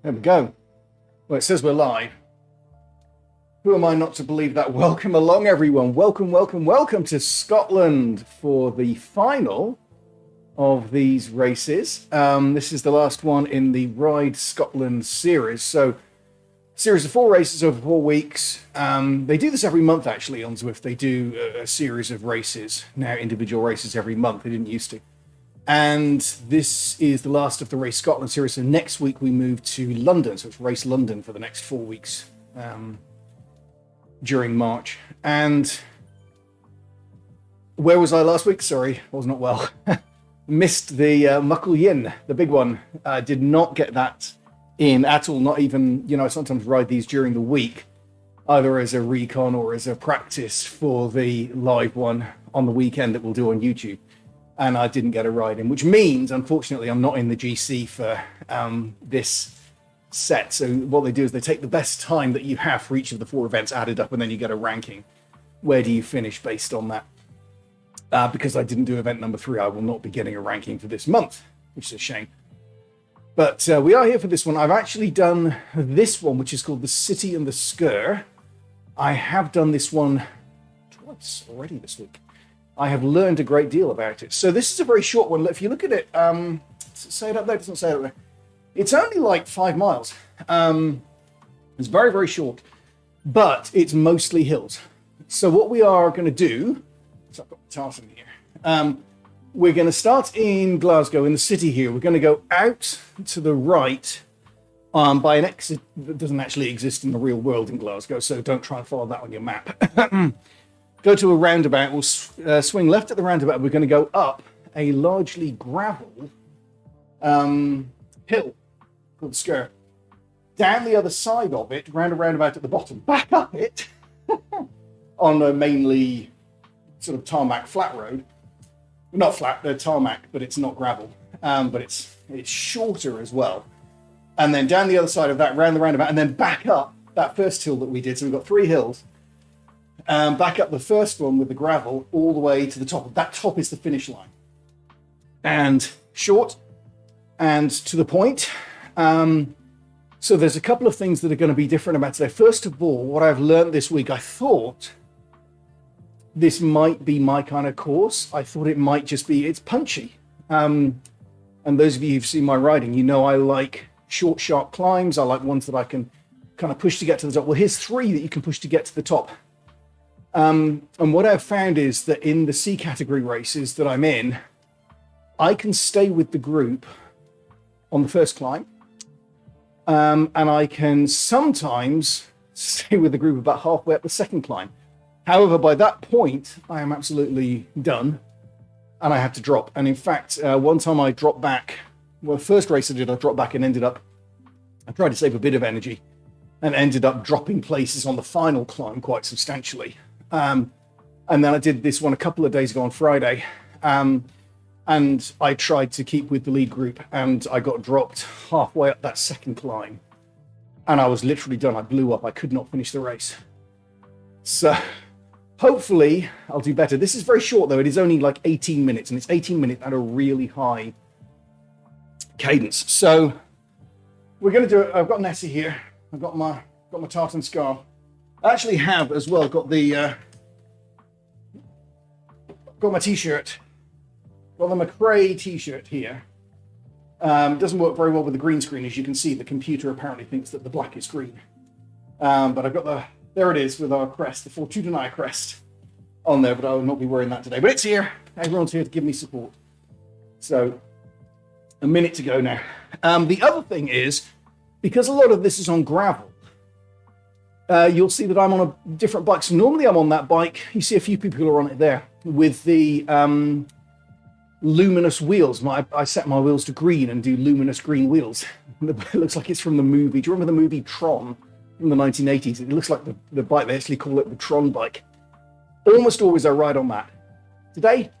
There we go. Well, it says we're live. Who am I not to believe that? Welcome along, everyone. Welcome to Scotland for the final of these races. This is the last one in the Ride Scotland series. So, series of 4 races over 4 weeks. They do this every month, actually, on Zwift. They do a series of races, now individual races every month. They didn't used to. And this is the last of the Race Scotland series. So next week we move to London. So it's Race London for the next 4 weeks during March. And where was I last week? Sorry, I was not well. Missed the Muckle Yin, the big one. Did not get that in at all. Not even, I sometimes ride these during the week, either as a recon or as a practice for the live one on the weekend that we'll do on YouTube. And I didn't get a ride in, which means, unfortunately, I'm not in the GC for this set. So what they do is they take the best time that you have for each of the 4 events added up, and then you get a ranking. Where do you finish based on that? Because I didn't do event number 3, I will not be getting a ranking for this month, which is a shame. But we are here for this one. I've actually done this one, which is called the City and the Sgurr. I have done this one twice already this week. I have learned a great deal about it. So this is a very short one. If you look at it, does it say it up there? It doesn't say it up there. It's only like 5 miles. It's very, very short, but it's mostly hills. So what we are going to do, so I've got the tartan here. We're going to start in Glasgow, in the city here. We're going to go out to the right by an exit that doesn't actually exist in the real world in Glasgow, so don't try and follow that on your map. Go to a roundabout, we'll swing left at the roundabout. We're going to go up a largely gravel hill called Sgurr. Down the other side of it, round a roundabout at the bottom, back up it on a mainly sort of tarmac flat road. Not flat, they're tarmac, but it's not gravel. But it's shorter as well. And then down the other side of that, round the roundabout, and then back up that first hill that we did. So we've got 3 hills. Back up the first one with the gravel all the way to the top. That top is the finish line. And short and to the point. So there's a couple of things that are going to be different about today. First of all, what I've learned this week, I thought this might be my kind of course. I thought it might just be, it's punchy. And those of you who've seen my riding, you know I like short, sharp climbs. I like ones that I can kind of push to get to the top. Well, here's 3 that you can push to get to the top. And what I've found is that in the C category races that I'm in, I can stay with the group on the first climb. And I can sometimes stay with the group about halfway up the second climb. However, by that point, I am absolutely done and I have to drop. And in fact, one time I dropped back, well, the first race I did, I dropped back and I tried to save a bit of energy and ended up dropping places on the final climb quite substantially. And then I did this one a couple of days ago on Friday, and I tried to keep with the lead group, and I got dropped halfway up that second climb, and I was literally done. I blew up. I could not finish the race. So hopefully I'll do better. This is very short though. It is only like 18 minutes, and it's 18 minutes at a really high cadence. So we're going to do it. I've got Nessie here. I've got my tartan scarf. I actually have as well got the got my t-shirt, got the McRae t-shirt here. Doesn't work very well with the green screen, as you can see. The computer apparently thinks that the black is green, but I've got there it is with our crest, the Fortuna crest on there. But I will not be wearing that today. But it's here. Everyone's here to give me support. So a minute to go now. The other thing is, because a lot of this is on gravel. You'll see that I'm on a different bike. So normally I'm on that bike. You see a few people who are on it there with the luminous wheels. I set my wheels to green and do luminous green wheels. It looks like it's from the movie. Do you remember the movie Tron from the 1980s? It looks like the bike. They actually call it the Tron bike. Almost always I ride on that. Today,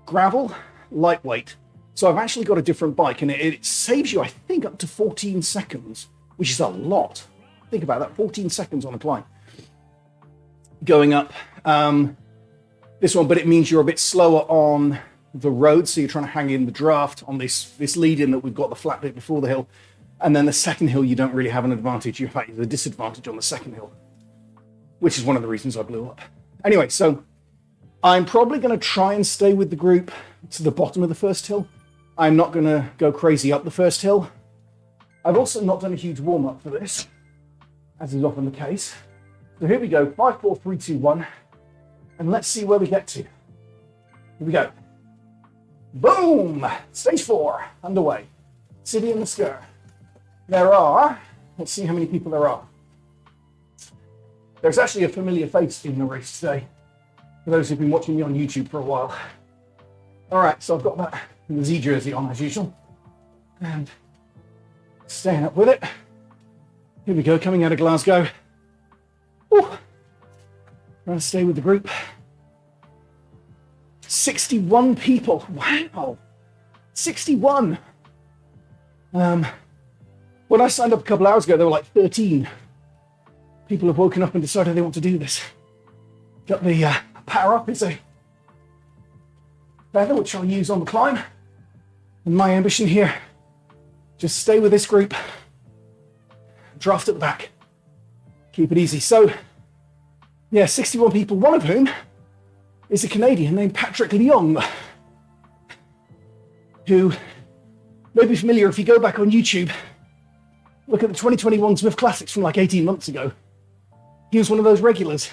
gravel, lightweight. So I've actually got a different bike, and it saves you, I think, up to 14 seconds, which is a lot. Think about that, 14 seconds on a climb. Going up this one, but it means you're a bit slower on the road, so you're trying to hang in the draft on this lead-in that we've got the flat bit before the hill. And then the second hill, you don't really have an advantage. In fact, there's a disadvantage on the second hill, which is one of the reasons I blew up. Anyway, so I'm probably going to try and stay with the group to the bottom of the first hill. I'm not going to go crazy up the first hill. I've also not done a huge warm-up for this, as is often the case. So here we go, 5, 4, 3, 2, 1. And let's see where we get to. Here we go. Boom! Stage 4, underway. City and the Sgurr. There are, let's see how many people there are. There's actually a familiar face in the race today, for those who've been watching me on YouTube for a while. All right, so I've got that the Z jersey on as usual, and staying up with it. Here we go, coming out of Glasgow. Woo. Trying to stay with the group. 61 people, wow, 61. When I signed up a couple hours ago, there were like 13. People have woken up and decided they want to do this. Got the power up is a feather, which I'll use on the climb. And my ambition here, just stay with this group, draft at the back, keep it easy. So, yeah, 61 people, one of whom is a Canadian named Patrick Leong, who may be familiar if you go back on YouTube, look at the 2021 Zwift Classics from like 18 months ago. He was one of those regulars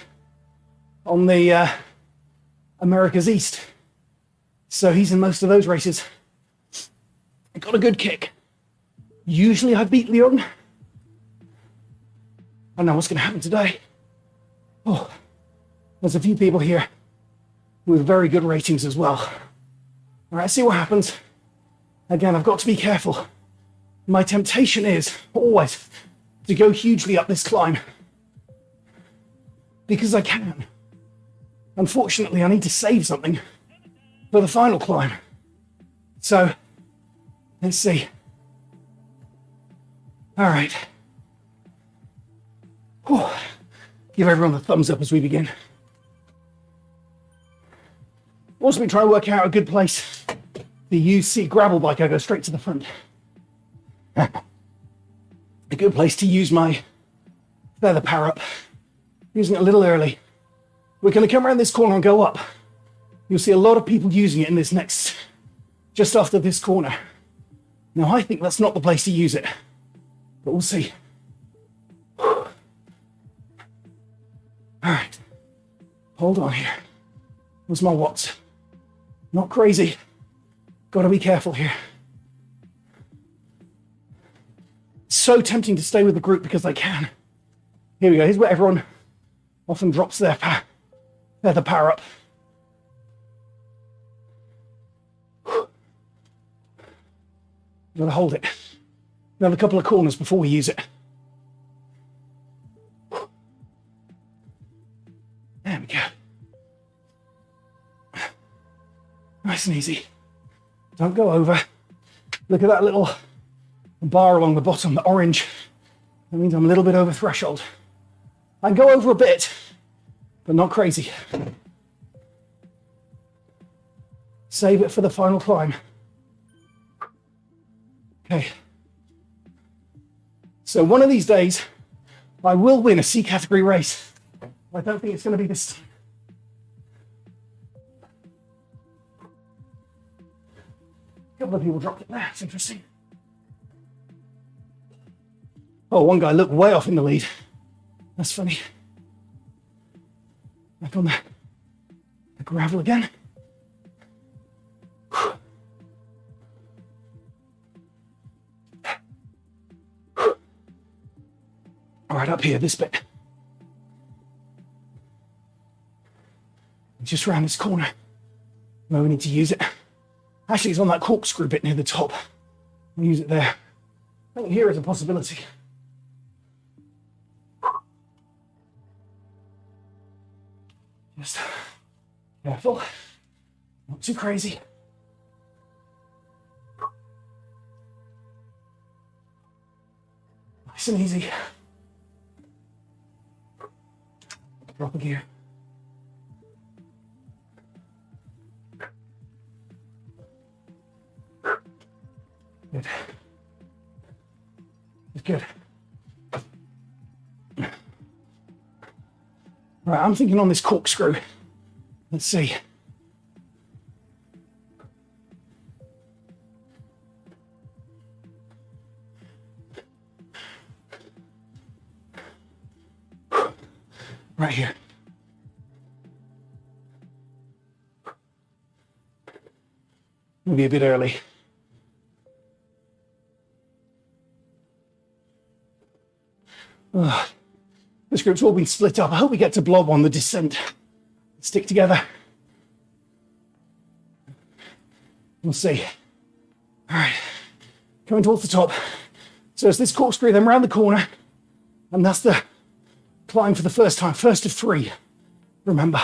on the America's East. So he's in most of those races. Got a good kick. Usually I beat Leon. I know what's going to happen today. Oh, there's a few people here with very good ratings as well. All right, see what happens. Again, I've got to be careful. My temptation is always to go hugely up this climb because I can. Unfortunately, I need to save something for the final climb. So, let's see. All right. Whew. Give everyone the thumbs up as we begin. Also been trying to work out a good place to use gravel bike. I go straight to the front. A good place to use my feather power up. Using it a little early. We're going to come around this corner and go up. You'll see a lot of people using it in this next, just after this corner. Now I think that's not the place to use it, but we'll see. All right, hold on here. Where's my watts? Not crazy. Got to be careful here. So tempting to stay with the group because I can. Here we go. Here's where everyone often drops their feather power up. Gotta hold it. Another couple of corners before we use it. There we go. Nice and easy. Don't go over. Look at that little bar along the bottom, the orange. That means I'm a little bit over threshold. I can go over a bit, but not crazy. Save it for the final climb. Okay. So one of these days, I will win a C category race. I don't think it's going to be this time. A couple of people dropped it there. It's interesting. Oh, one guy looked way off in the lead. That's funny. Back on the gravel again. All right, up here, this bit. Just around this corner where we need to use it. Actually, it's on that corkscrew bit near the top. I'll use it there. I think here is a possibility. Just careful, not too crazy. Nice and easy. Drop a gear. Good. It's good. Right, I'm thinking on this corkscrew. Let's see. Right here. Maybe a bit early. This group's all been split up. I hope we get to blob on the descent. Stick together. We'll see. All right, coming towards the top. So it's this corkscrew, then round the corner, and that's the climb for the first time, first of 3. Remember,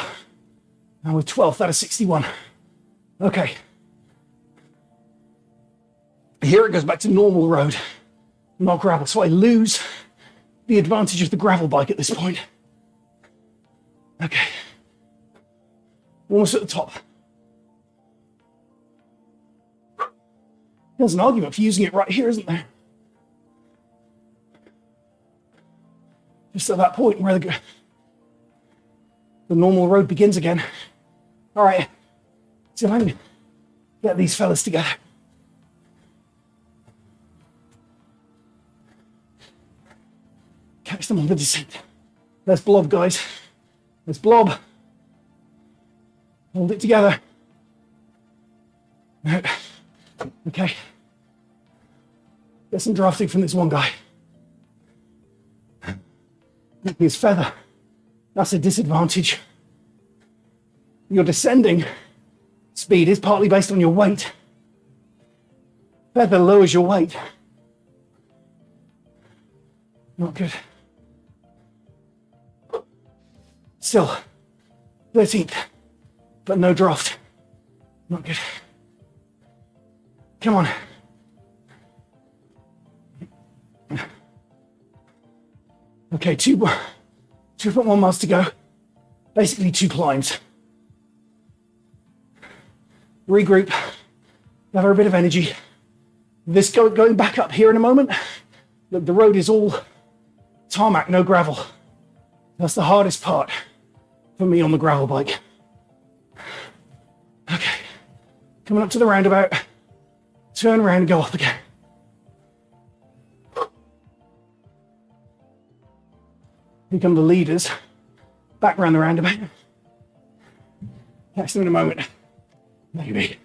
now we're 12th out of 61. Okay. Here it goes back to normal road, not gravel. So I lose the advantage of the gravel bike at this point. Okay. Almost at the top. There's an argument for using it right here, isn't there? Just at that point where the normal road begins again. All right, see if I can get these fellas together. Catch them on the descent. Let's blob, guys. Let's blob. Hold it together. Okay. Get some drafting from this one guy. His feather. That's a disadvantage. Your descending speed is partly based on your weight. Feather lowers your weight. Not good. Still, 13th, but no draft. Not good. Come on. Okay, 2.1 miles to go. Basically 2 climbs. Regroup, gather a bit of energy. This going back up here in a moment. Look, the road is all tarmac, no gravel. That's the hardest part for me on the gravel bike. Okay, coming up to the roundabout. Turn around and go up again. Here come the leaders. Back around the roundabout. Catch them in a moment. Maybe.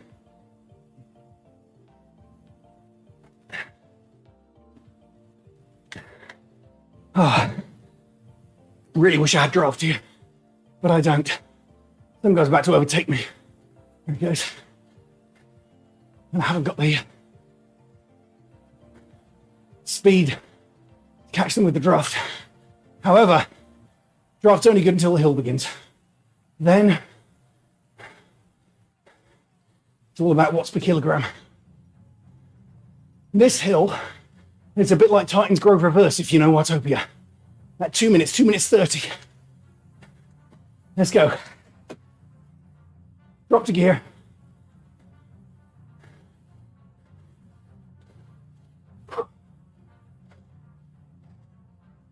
Oh, really wish I had draft here, but I don't. Some guy's about to overtake me. There he goes. And I haven't got the speed to catch them with the draft. However, draft's only good until the hill begins. Then it's all about watts per kilogram. This hill is a bit like Titan's Grove Reverse, if you know Watopia. At 2 minutes, 2 minutes 30. Let's go. Drop to gear.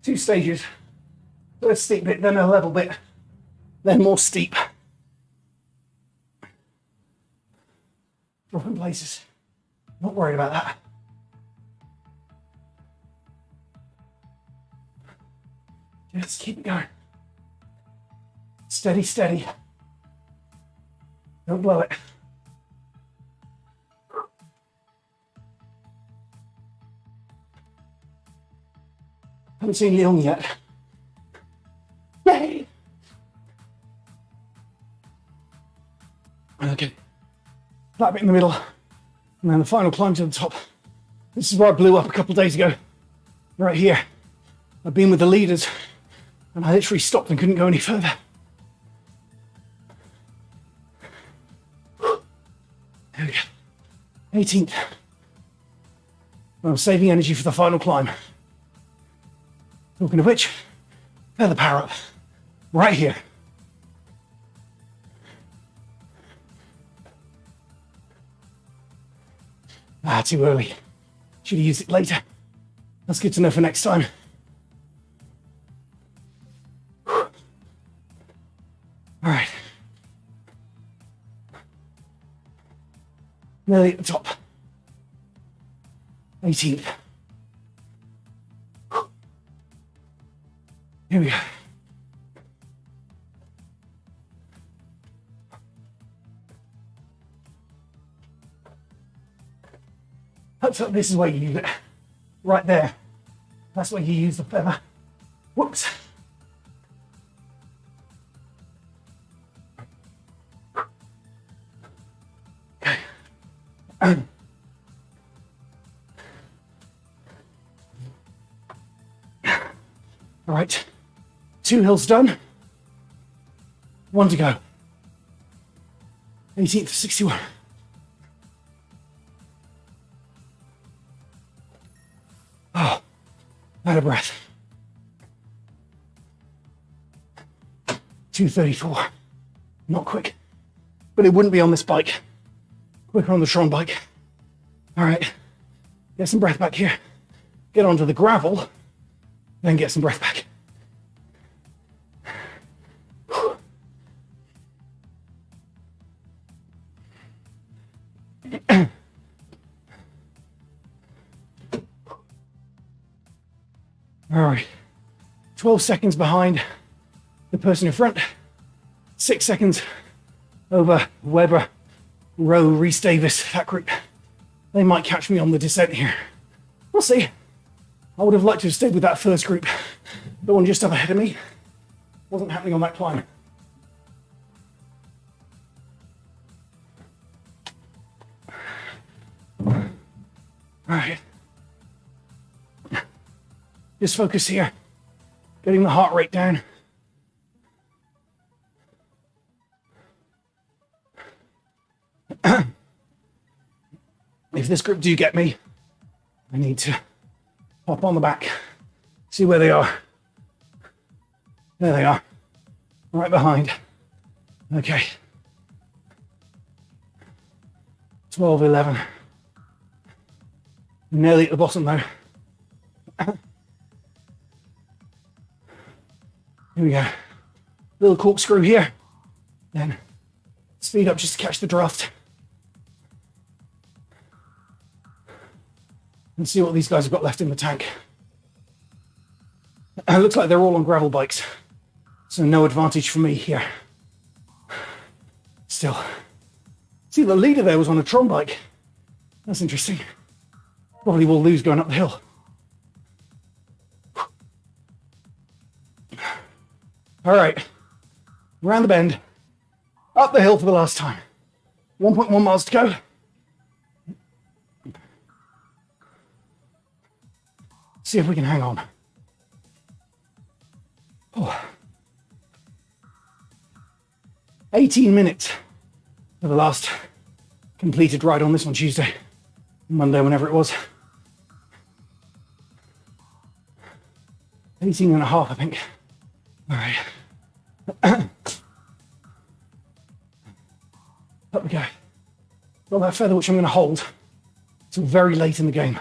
Two stages. First steep bit, then a level bit, then more steep. Dropping places. Not worried about that. Just keep it going. Steady, steady. Don't blow it. Haven't seen Leon yet. Yay! Okay. That bit in the middle. And then the final climb to the top. This is where I blew up a couple of days ago. Right here. I've been with the leaders and I literally stopped and couldn't go any further. There we go. 18th. I'm saving energy for the final climb. Talking of which, feather power up. Right here. Ah, too early. Should have used it later. That's good to know for next time. All right. Nearly at the top. 18th. Here we go. So this is where you use it. Right there. That's where you use the feather. Whoops. Okay. All right. 2 hills done. 1 to go. 18th of 61. Oh, out of breath. 2:34. Not quick, but it wouldn't be on this bike. Quicker on the Tron bike. All right, get some breath back here. Get onto the gravel, then get some breath back. All right, 12 seconds behind the person in front, 6 seconds over Weber, Rowe, Reese Davis, that group. They might catch me on the descent here. We'll see. I would have liked to have stayed with that first group. The one just up ahead of me wasn't happening on that climb. All right. Just focus here, getting the heart rate down. If this group do get me, I need to hop on the back, see where they are. There they are, right behind. Okay. 12, 11. Nearly at the bottom though. Here we go. Little corkscrew here. Then speed up just to catch the draft. And see what these guys have got left in the tank. It looks like they're all on gravel bikes. So no advantage for me here. Still. See, the leader there was on a Tron bike. That's interesting. Probably will lose going up the hill. All right, around the bend, up the hill for the last time. 1.1 miles to go. See if we can hang on. Oh. 18 minutes for the last completed ride on this on Tuesday, Monday, whenever it was. 18 and a half, I think. All right. Up we go. Got that feather which I'm going to hold till very late in the game.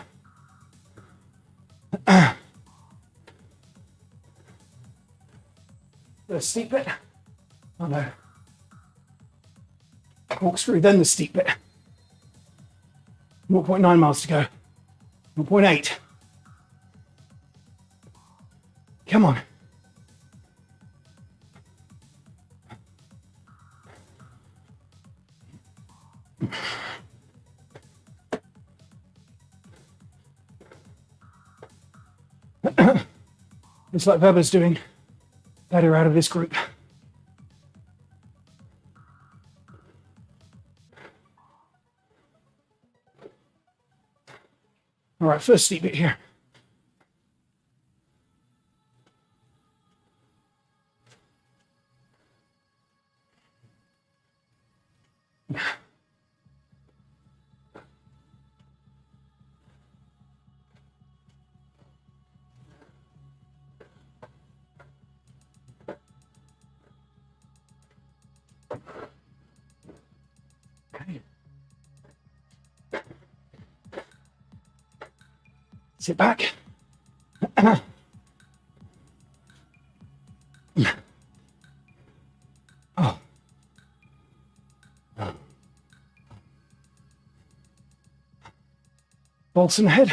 The steep bit. Oh no. Corkscrew, then the steep bit. 0.9 miles to go. 0.8. Come on. Looks like Weber's doing better out of this group. All right, first steep bit here. Okay. Sit back, Oh. Bolson ahead.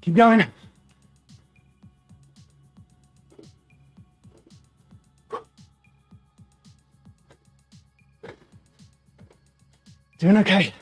Keep going. Doing okay.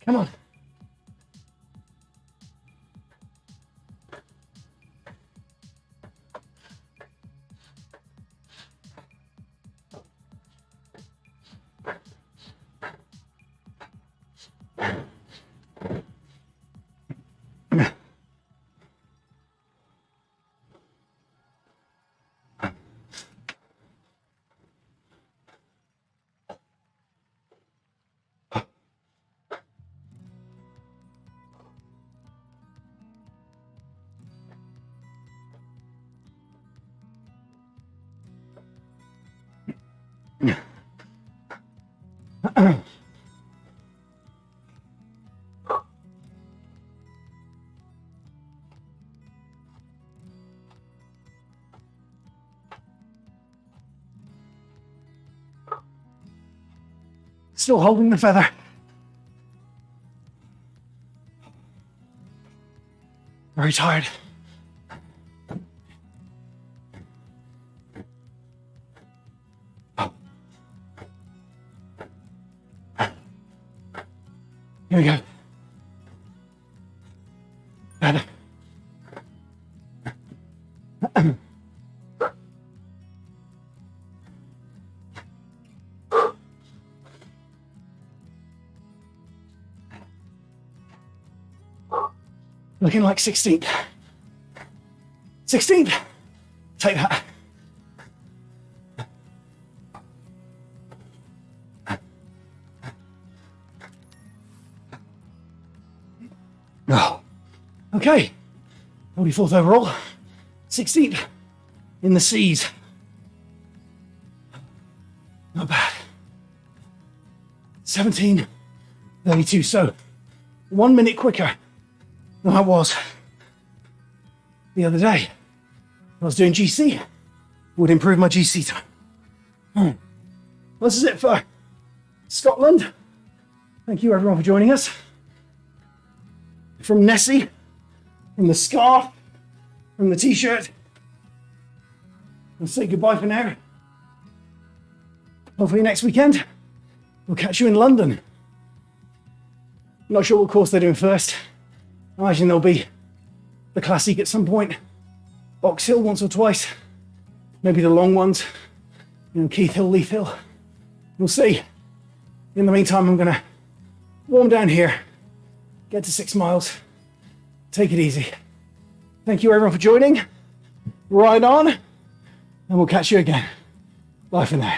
Come on. Still holding the feather. Very tired. Here we go. Better. Looking like 16th. 16th. Take that. Oh. Okay. 44th overall. 16th in the C's. Not bad. 17:32. So 1 minute quicker than I was the other day. I was doing GC. Would improve my GC time. This is it for Scotland. Thank you everyone for joining us. From Nessie, from the scarf, from the t-shirt. I'll say goodbye for now. Hopefully next weekend, we'll catch you in London. Not sure what course they're doing first. I imagine there'll be the Classic at some point, Box Hill once or twice, maybe the long ones, Keith Hill, Leith Hill. We'll see. In the meantime, I'm gonna warm down here, get to 6 miles, take it easy. Thank you everyone for joining. Ride on, and we'll catch you again. Bye for now.